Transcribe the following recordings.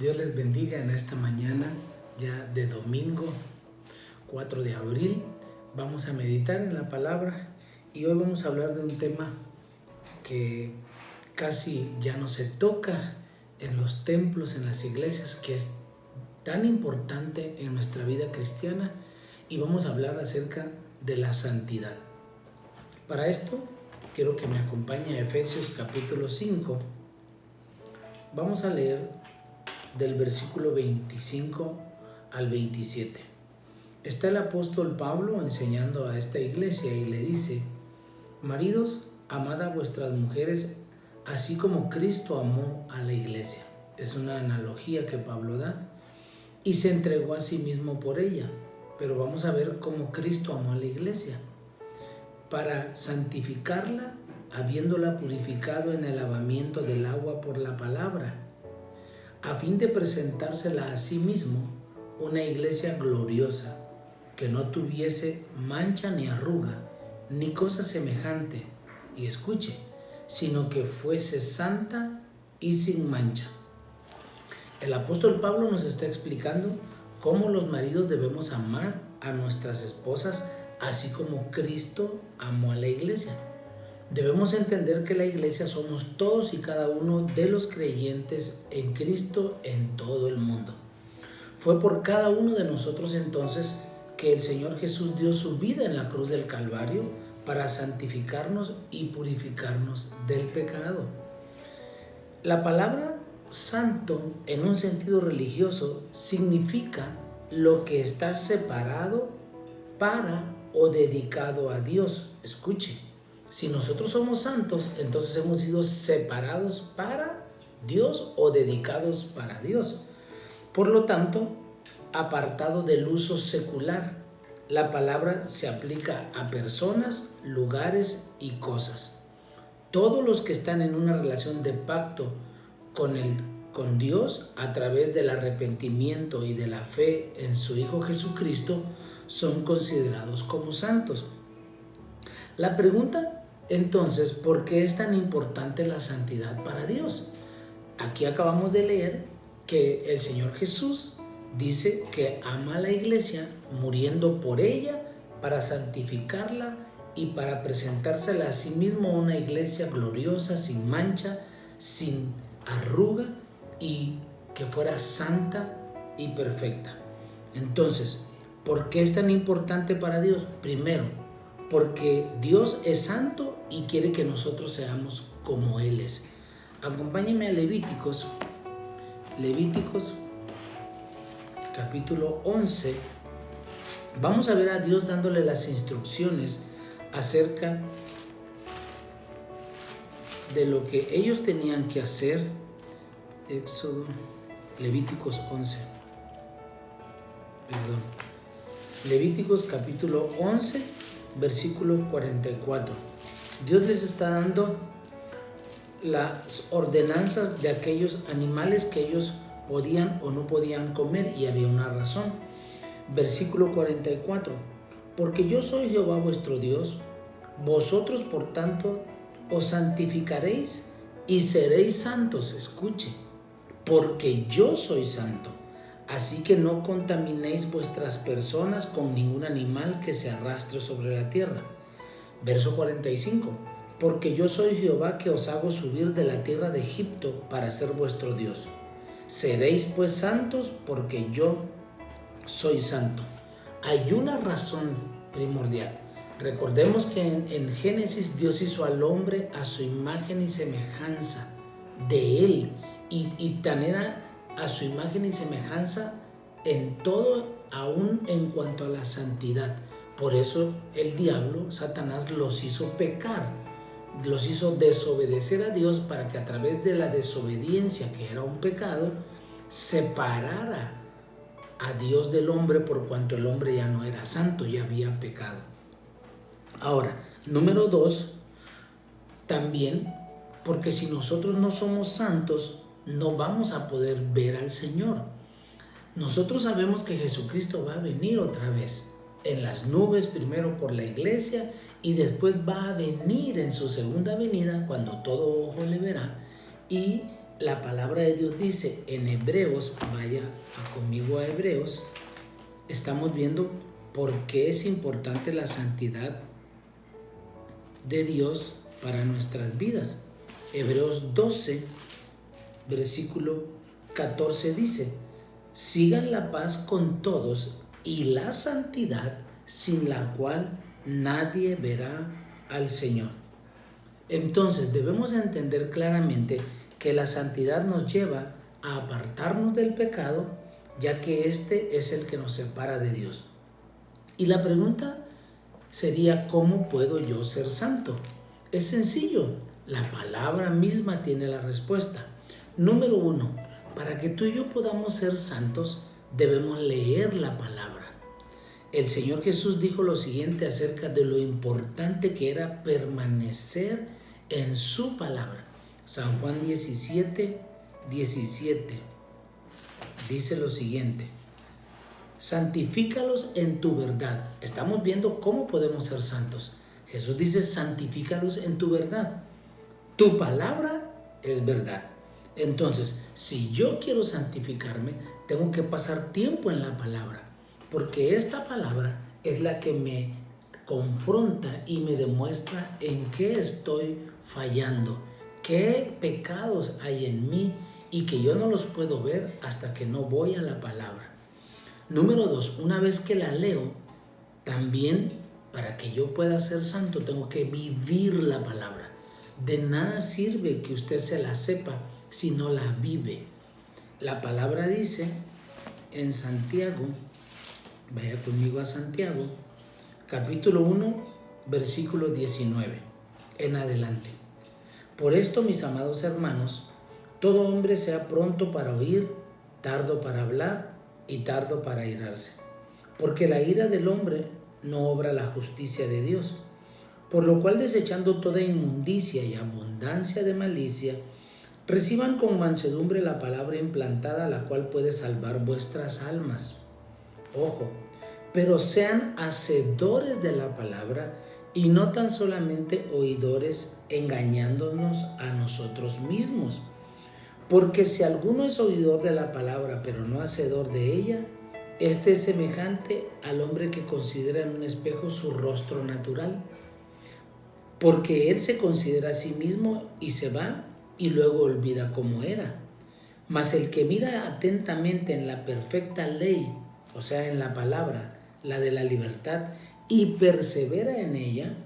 Dios les bendiga en esta mañana ya de domingo 4 de abril. Vamos a meditar en la palabra y hoy vamos a hablar de un tema que casi ya no se toca en los templos, en las iglesias, que es tan importante en nuestra vida cristiana, y vamos a hablar acerca de la santidad. Para esto quiero que me acompañe a Efesios capítulo 5. Vamos a leer del versículo 25 al 27. Está el apóstol Pablo enseñando a esta iglesia y le dice: maridos, amad a vuestras mujeres así como Cristo amó a la iglesia. Es una analogía que Pablo da, y se entregó a sí mismo por ella. Pero vamos a ver cómo Cristo amó a la iglesia para santificarla, habiéndola purificado en el lavamiento del agua por la palabra, a fin de presentársela a sí mismo una iglesia gloriosa, que no tuviese mancha ni arruga, ni cosa semejante, y escuche, sino que fuese santa y sin mancha. El apóstol Pablo nos está explicando cómo los maridos debemos amar a nuestras esposas, así como Cristo amó a la iglesia. Debemos entender que la iglesia somos todos y cada uno de los creyentes en Cristo en todo el mundo. Fue por cada uno de nosotros entonces que el Señor Jesús dio su vida en la cruz del Calvario para santificarnos y purificarnos del pecado. La palabra santo, en un sentido religioso, significa lo que está separado para o dedicado a Dios. Escuche. Si nosotros somos santos, entonces hemos sido separados para Dios o dedicados para Dios. Por lo tanto, apartado del uso secular, la palabra se aplica a personas, lugares y cosas. Todos los que están en una relación de pacto con Dios a través del arrepentimiento y de la fe en su Hijo Jesucristo son considerados como santos. La pregunta entonces, ¿por qué es tan importante la santidad para Dios? Aquí acabamos de leer que el Señor Jesús dice que ama a la iglesia, muriendo por ella para santificarla y para presentársela a sí mismo una iglesia gloriosa, sin mancha, sin arruga, y que fuera santa y perfecta. Entonces, ¿por qué es tan importante para Dios? Primero, porque Dios es santo y quiere que nosotros seamos como Él es. Acompáñenme a Levíticos capítulo 11. Vamos a ver a Dios dándole las instrucciones acerca de lo que ellos tenían que hacer. Levíticos capítulo 11, versículo 44. Dios les está dando las ordenanzas de aquellos animales que ellos podían o no podían comer, y había una razón. Versículo 44. Porque yo soy Jehová vuestro Dios, vosotros por tanto os santificaréis y seréis santos. Escuche, porque yo soy santo. Así que no contaminéis vuestras personas con ningún animal que se arrastre sobre la tierra. Verso 45. Porque yo soy Jehová que os hago subir de la tierra de Egipto para ser vuestro Dios. Seréis pues santos porque yo soy santo. Hay una razón primordial. Recordemos que en Génesis Dios hizo al hombre a su imagen y semejanza de Él. Y tan era a su imagen y semejanza en todo, aún en cuanto a la santidad. Por eso el diablo, Satanás, los hizo pecar, los hizo desobedecer a Dios, para que a través de la desobediencia, que era un pecado, separara a Dios del hombre, por cuanto el hombre ya no era santo, ya había pecado. Ahora, número 2, también porque si nosotros no somos santos, no vamos a poder ver al Señor. Nosotros sabemos que Jesucristo va a venir otra vez en las nubes, primero por la iglesia, y después va a venir en su segunda venida, cuando todo ojo le verá, y la palabra de Dios dice en Hebreos, vaya conmigo a Hebreos, estamos viendo por qué es importante la santidad de Dios para nuestras vidas. Hebreos 12, versículo 14 dice: sigan la paz con todos y la santidad, sin la cual nadie verá al Señor. Entonces debemos entender claramente que la santidad nos lleva a apartarnos del pecado, ya que este es el que nos separa de Dios. Y la pregunta sería: ¿cómo puedo yo ser santo? Es sencillo, la palabra misma tiene la respuesta. Número 1, para que tú y yo podamos ser santos, debemos leer la palabra. El Señor Jesús dijo lo siguiente acerca de lo importante que era permanecer en su palabra. San Juan 17, 17 dice lo siguiente: santifícalos en tu verdad. Estamos viendo cómo podemos ser santos. Jesús dice: santifícalos en tu verdad. Tu palabra es verdad. Entonces, si yo quiero santificarme, tengo que pasar tiempo en la palabra, porque esta palabra es la que me confronta y me demuestra en qué estoy fallando, qué pecados hay en mí y que yo no los puedo ver hasta que no voy a la palabra. Número 2, una vez que la leo, también para que yo pueda ser santo tengo que vivir la palabra. De nada sirve que usted se la sepa si no la vive. La palabra dice en Santiago, vaya conmigo a Santiago, capítulo 1, versículo 19 en adelante: por esto, mis amados hermanos, todo hombre sea pronto para oír, tardo para hablar y tardo para airarse, porque la ira del hombre no obra la justicia de Dios. Por lo cual, desechando toda inmundicia y abundancia de malicia, reciban con mansedumbre la palabra implantada, la cual puede salvar vuestras almas. Ojo, pero sean hacedores de la palabra y no tan solamente oidores, engañándonos a nosotros mismos. Porque si alguno es oidor de la palabra, pero no hacedor de ella, este es semejante al hombre que considera en un espejo su rostro natural. Porque él se considera a sí mismo y se va y luego olvida cómo era. Mas el que mira atentamente en la perfecta ley, o sea, en la palabra, la de la libertad, y persevera en ella,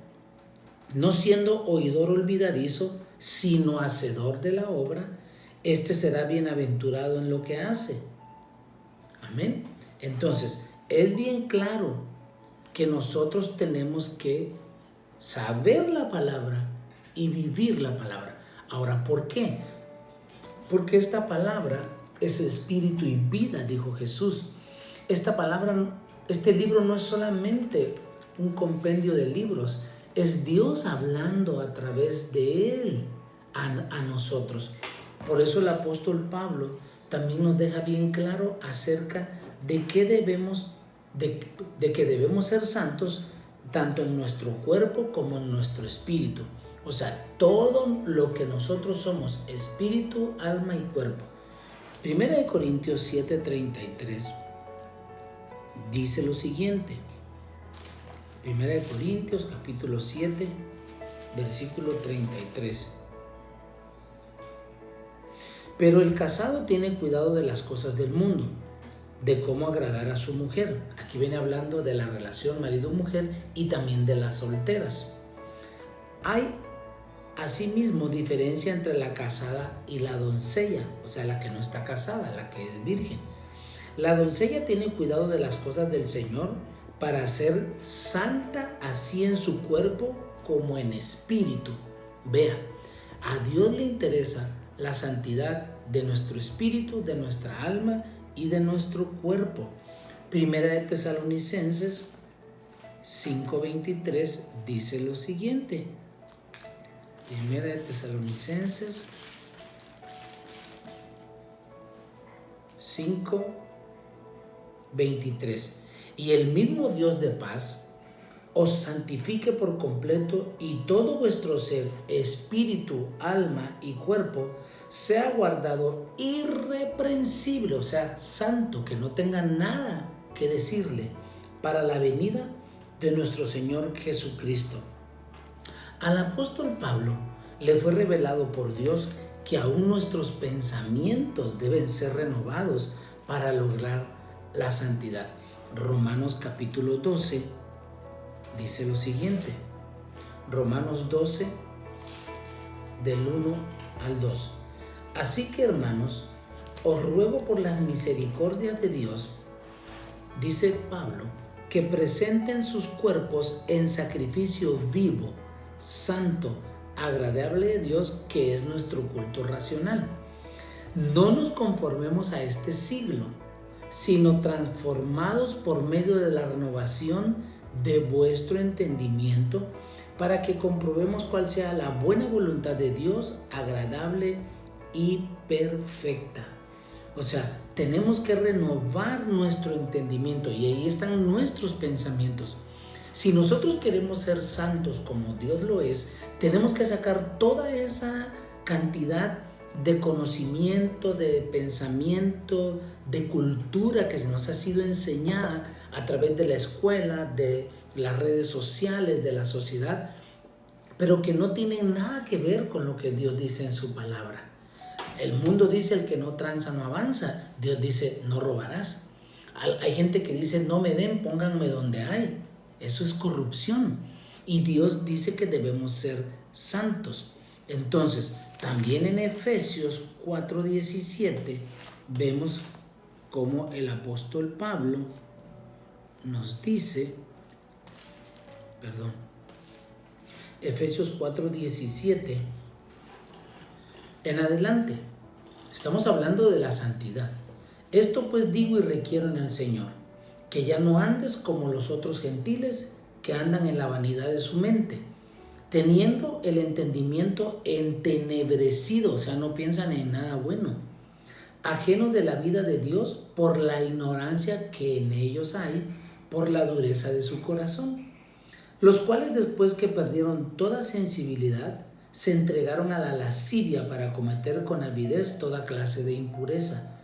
no siendo oidor olvidadizo, sino hacedor de la obra, este será bienaventurado en lo que hace. Amén. Entonces, es bien claro que nosotros tenemos que saber la palabra y vivir la palabra. Ahora, ¿por qué? Porque esta palabra es espíritu y vida, dijo Jesús. Esta palabra, este libro no es solamente un compendio de libros, es Dios hablando a través de él a nosotros. Por eso el apóstol Pablo también nos deja bien claro acerca de que debemos ser santos tanto en nuestro cuerpo como en nuestro espíritu. O sea, todo lo que nosotros somos, espíritu, alma y cuerpo. 1 Corintios 7:33 dice lo siguiente. 1 Corintios capítulo 7, versículo 33. Pero el casado tiene cuidado de las cosas del mundo, de cómo agradar a su mujer. Aquí viene hablando de la relación marido-mujer y también de las solteras. Hay asimismo diferencia entre la casada y la doncella, o sea, la que no está casada, la que es virgen. La doncella tiene cuidado de las cosas del Señor para ser santa así en su cuerpo como en espíritu. Vea, a Dios le interesa la santidad de nuestro espíritu, de nuestra alma y de nuestro cuerpo. Primera de Tesalonicenses 5:23 dice lo siguiente. Primera de Tesalonicenses 5:23. Y el mismo Dios de paz os santifique por completo y todo vuestro ser, espíritu, alma y cuerpo, sea guardado irreprensible, o sea, santo, que no tenga nada que decirle, para la venida de nuestro Señor Jesucristo. Al apóstol Pablo le fue revelado por Dios que aún nuestros pensamientos deben ser renovados para lograr la santidad. Romanos capítulo 12 dice lo siguiente. Romanos 12 del 1 al 2. Así que, hermanos, os ruego por las misericordias de Dios, dice Pablo, que presenten sus cuerpos en sacrificio vivo, santo, agradable a Dios, que es nuestro culto racional. No nos conformemos a este siglo, sino transformados por medio de la renovación de vuestro entendimiento, para que comprobemos cuál sea la buena voluntad de Dios, agradable y perfecta. O sea, tenemos que renovar nuestro entendimiento y ahí están nuestros pensamientos. Si nosotros queremos ser santos como Dios lo es, tenemos que sacar toda esa cantidad de conocimiento, de pensamiento, de cultura que nos ha sido enseñada a través de la escuela, de las redes sociales, de la sociedad, pero que no tienen nada que ver con lo que Dios dice en su palabra. El mundo dice: el que no tranza no avanza. Dios dice: no robarás. Hay gente que dice: no me den, pónganme donde hay. Eso es corrupción. Y Dios dice que debemos ser santos. Entonces, también en Efesios 4:17 vemos cómo el apóstol Pablo nos dice, Efesios 4:17 en adelante, estamos hablando de la santidad. Esto pues digo y requiero en el Señor, que ya no andes como los otros gentiles que andan en la vanidad de su mente, teniendo el entendimiento entenebrecido, o sea, no piensan en nada bueno, ajenos de la vida de Dios por la ignorancia que en ellos hay, por la dureza de su corazón, los cuales después que perdieron toda sensibilidad, se entregaron a la lascivia para cometer con avidez toda clase de impureza.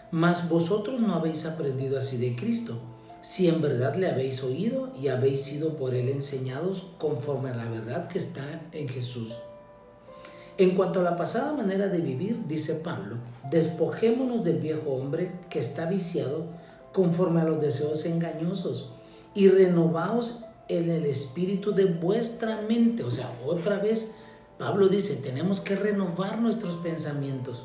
Mas vosotros no habéis aprendido así de Cristo, si en verdad le habéis oído y habéis sido por él enseñados conforme a la verdad que está en Jesús. En cuanto a la pasada manera de vivir, dice Pablo, despojémonos del viejo hombre que está viciado conforme a los deseos engañosos y renovaos en el espíritu de vuestra mente. O sea, otra vez Pablo dice, tenemos que renovar nuestros pensamientos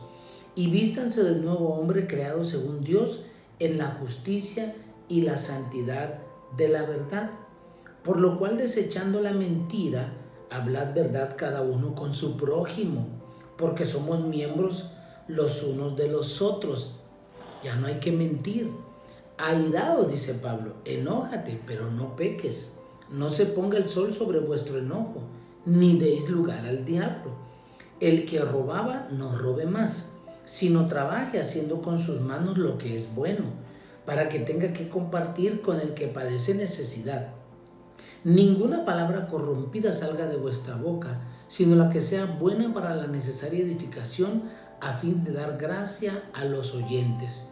y vístanse del nuevo hombre creado según Dios en la justicia y la santidad de la verdad. Por lo cual, desechando la mentira, hablad verdad cada uno con su prójimo, porque somos miembros los unos de los otros. Ya no hay que mentir. Airaos, dice Pablo, enójate, pero no peques. No se ponga el sol sobre vuestro enojo, ni deis lugar al diablo. El que robaba, no robe más, sino trabaje haciendo con sus manos lo que es bueno, para que tenga que compartir con el que padece necesidad. Ninguna palabra corrompida salga de vuestra boca, sino la que sea buena para la necesaria edificación, a fin de dar gracia a los oyentes.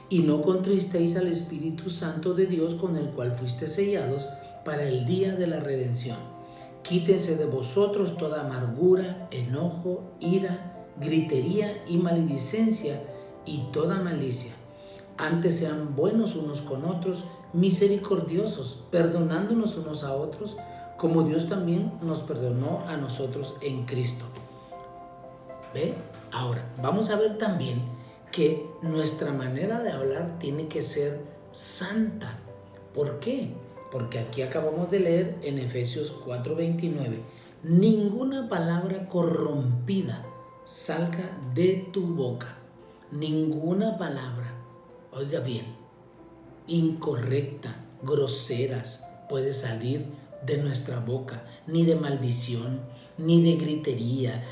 Y no contristéis al Espíritu Santo de Dios, con el cual fuiste sellados para el día de la redención. Quítense de vosotros toda amargura, enojo, ira, gritería y maledicencia y toda malicia. Antes sean buenos unos con otros, misericordiosos, perdonándonos unos a otros, como Dios también nos perdonó a nosotros en Cristo. ¿Ve? Ahora, vamos a ver también que nuestra manera de hablar tiene que ser santa. ¿Por qué? Porque aquí acabamos de leer en Efesios 4:29, ninguna palabra corrompida salga de tu boca. Ninguna palabra, oiga bien, incorrecta, groseras puede salir de nuestra boca, ni de maldición, ni de gritería.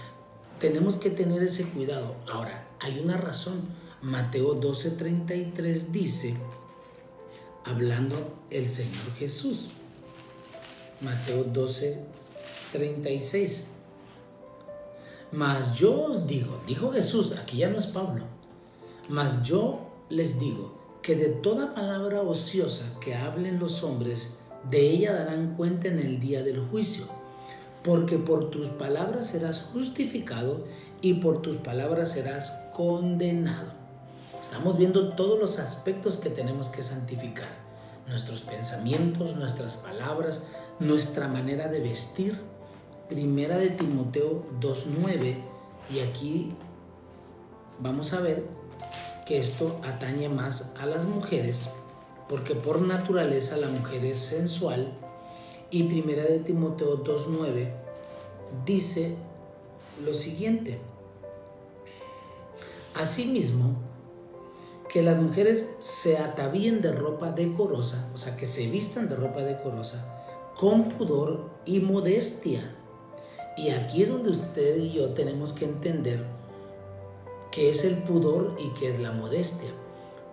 Tenemos que tener ese cuidado. Ahora, hay una razón. Mateo 12:33 dice, hablando el Señor Jesús, Mateo 12:36. Mas yo os digo, dijo Jesús, aquí ya no es Pablo, mas yo les digo que de toda palabra ociosa que hablen los hombres, de ella darán cuenta en el día del juicio, porque por tus palabras serás justificado y por tus palabras serás condenado. Estamos viendo todos los aspectos que tenemos que santificar: nuestros pensamientos, nuestras palabras, nuestra manera de vestir. Primera de Timoteo 2:9, y aquí vamos a ver que esto atañe más a las mujeres, porque por naturaleza la mujer es sensual. Y Primera de Timoteo 2:9 dice lo siguiente: asimismo, que las mujeres se atavíen de ropa decorosa, o sea, que se vistan de ropa decorosa, con pudor y modestia. Y aquí es donde usted y yo tenemos que entender qué es el pudor y qué es la modestia.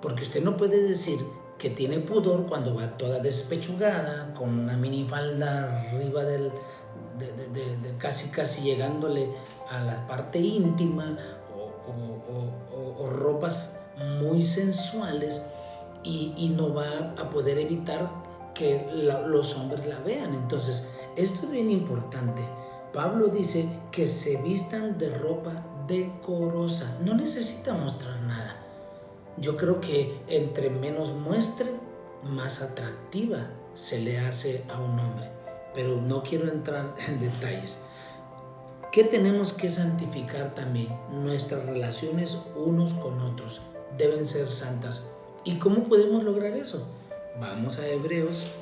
Porque usted no puede decir que tiene pudor cuando va toda despechugada, con una minifalda arriba de casi llegándole a la parte íntima, o ropas muy sensuales, y no va a poder evitar que los hombres la vean. Entonces, esto es bien importante. Pablo dice que se vistan de ropa decorosa. No necesita mostrar nada. Yo creo que entre menos muestre, más atractiva se le hace a un hombre. Pero no quiero entrar en detalles. ¿Qué tenemos que santificar también? Nuestras relaciones unos con otros deben ser santas. ¿Y cómo podemos lograr eso? Vamos a Hebreos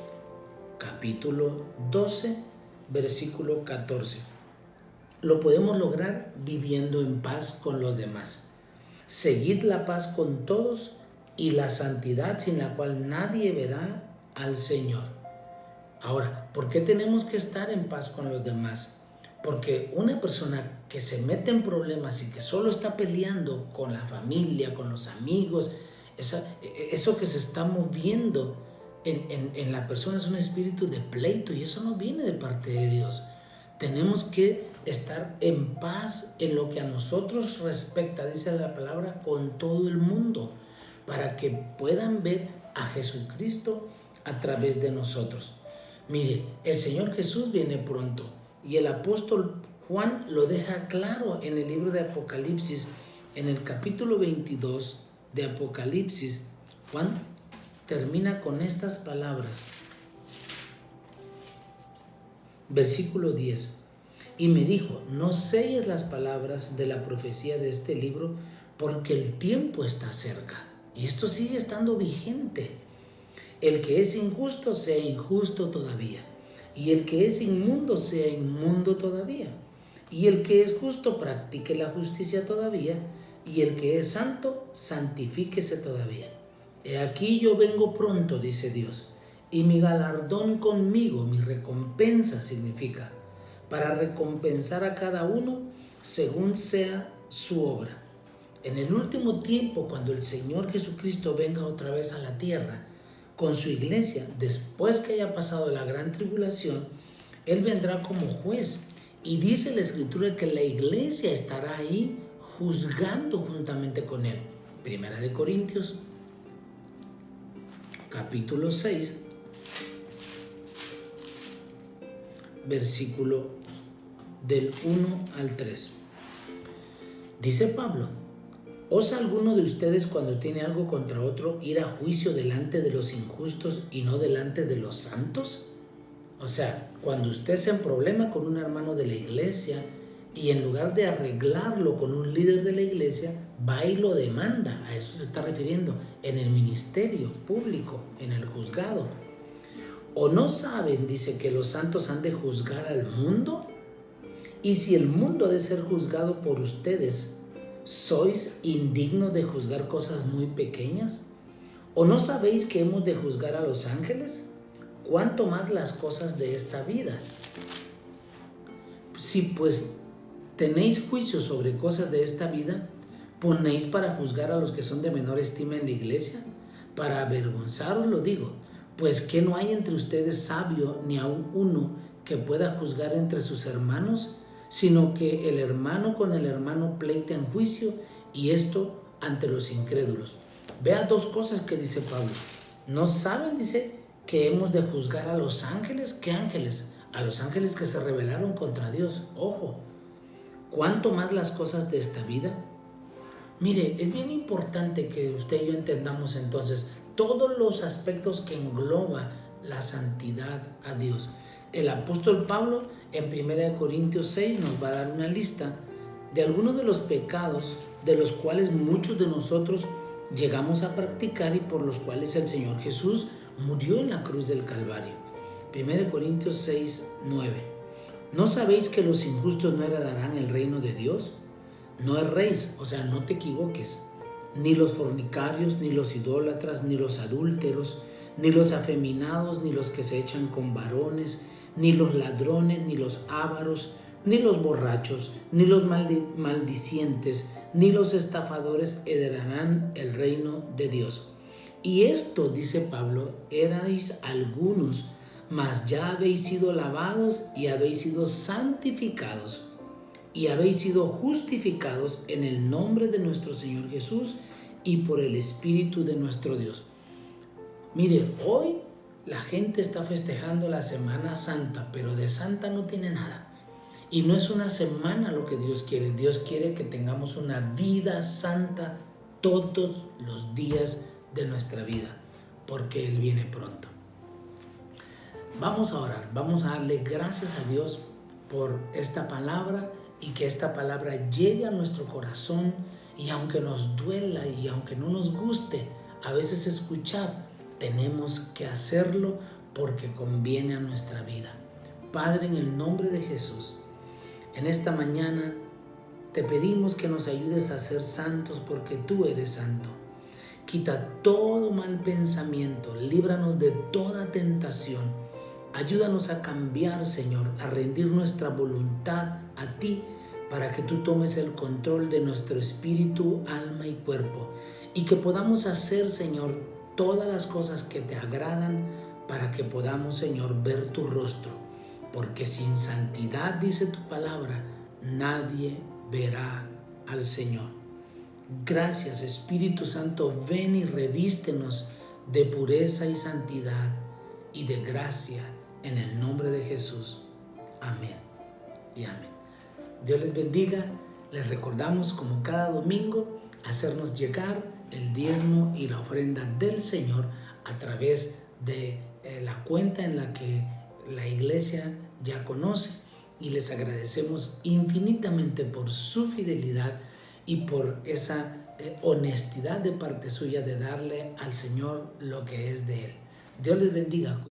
capítulo 12, versículo 14. Lo podemos lograr viviendo en paz con los demás. Seguid la paz con todos y la santidad, sin la cual nadie verá al Señor. Ahora, ¿por qué tenemos que estar en paz con los demás? Porque una persona que se mete en problemas y que solo está peleando con la familia, con los amigos, eso que se está moviendo en la persona es un espíritu de pleito, y eso no viene de parte de Dios. Tenemos que estar en paz en lo que a nosotros respecta, dice la palabra, con todo el mundo, para que puedan ver a Jesucristo a través de nosotros. Mire, el Señor Jesús viene pronto, y el apóstol Juan lo deja claro en el libro de Apocalipsis, en el capítulo 22 de Apocalipsis. Juan termina con estas palabras. Versículo 10. Y me dijo: no selles las palabras de la profecía de este libro, porque el tiempo está cerca. Y esto sigue estando vigente. El que es injusto sea injusto todavía, y el que es inmundo sea inmundo todavía, y el que es justo practique la justicia todavía, y el que es santo santifíquese todavía. He aquí yo vengo pronto, dice Dios, y mi galardón conmigo, mi recompensa significa, para recompensar a cada uno según sea su obra. En el último tiempo, cuando el Señor Jesucristo venga otra vez a la tierra con su iglesia, después que haya pasado la gran tribulación, Él vendrá como juez. Y dice la Escritura que la iglesia estará ahí juzgando juntamente con Él. Primera de Corintios, capítulo 6, versículo del 1 al 3. Dice Pablo: ¿osa alguno de ustedes, cuando tiene algo contra otro, ir a juicio delante de los injustos y no delante de los santos? O sea, cuando usted se problema con un hermano de la iglesia y en lugar de arreglarlo con un líder de la iglesia, va y lo demanda. A eso se está refiriendo en el ministerio público, en el juzgado. ¿O no saben, dice, que los santos han de juzgar al mundo? Y si el mundo ha de ser juzgado por ustedes, ¿sois indignos de juzgar cosas muy pequeñas? ¿O no sabéis que hemos de juzgar a los ángeles? ¿Cuánto más las cosas de esta vida? Si pues tenéis juicio sobre cosas de esta vida, ¿ponéis para juzgar a los que son de menor estima en la iglesia? Para avergonzaros lo digo, Pues que no hay entre ustedes sabio ni aun uno que pueda juzgar entre sus hermanos, sino que el hermano con el hermano pleita en juicio, y esto ante los incrédulos. Vea dos cosas que dice Pablo. ¿No saben, dice, que hemos de juzgar a los ángeles? ¿Qué ángeles? A los ángeles que se rebelaron contra Dios. Ojo, ¿cuánto más las cosas de esta vida? Mire, es bien importante que usted y yo entendamos entonces todos los aspectos que engloba la santidad a Dios. El apóstol Pablo en 1 Corintios 6 nos va a dar una lista de algunos de los pecados de los cuales muchos de nosotros llegamos a practicar y por los cuales el Señor Jesús murió en la cruz del Calvario. 1 Corintios 6, 9. ¿No sabéis que los injustos no heredarán el reino de Dios? No erréis, o sea, no te equivoques. Ni los fornicarios, ni los idólatras, ni los adúlteros, ni los afeminados, ni los que se echan con varones, ni los ladrones, ni los ávaros, ni los borrachos, ni los maldicientes, ni los estafadores heredarán el reino de Dios. Y esto, dice Pablo, erais algunos, mas ya habéis sido lavados y habéis sido santificados y habéis sido justificados en el nombre de nuestro Señor Jesús y por el Espíritu de nuestro Dios. Mire, hoy la gente está festejando la Semana Santa, pero de santa no tiene nada. Y no es una semana lo que Dios quiere. Dios quiere que tengamos una vida santa todos los días de nuestra vida, porque Él viene pronto. Vamos a orar, vamos a darle gracias a Dios por esta palabra y que esta palabra llegue a nuestro corazón, y aunque nos duela y aunque no nos guste a veces escuchar, tenemos que hacerlo porque conviene a nuestra vida. Padre, en el nombre de Jesús, en esta mañana te pedimos que nos ayudes a ser santos porque tú eres santo. Quita todo mal pensamiento, líbranos de toda tentación. Ayúdanos a cambiar, Señor, a rendir nuestra voluntad a ti para que tú tomes el control de nuestro espíritu, alma y cuerpo, y que podamos hacer, Señor, todas las cosas que te agradan para que podamos, Señor, ver tu rostro, porque sin santidad, dice tu palabra, nadie verá al Señor. Gracias, Espíritu Santo, ven y revístenos de pureza y santidad y de gracia en el nombre de Jesús. Amén y amén. Dios les bendiga. Les recordamos, como cada domingo, hacernos llegar el diezmo y la ofrenda del Señor a través de la cuenta en la que la iglesia ya conoce, y les agradecemos infinitamente por su fidelidad y por esa honestidad de parte suya de darle al Señor lo que es de Él. Dios les bendiga.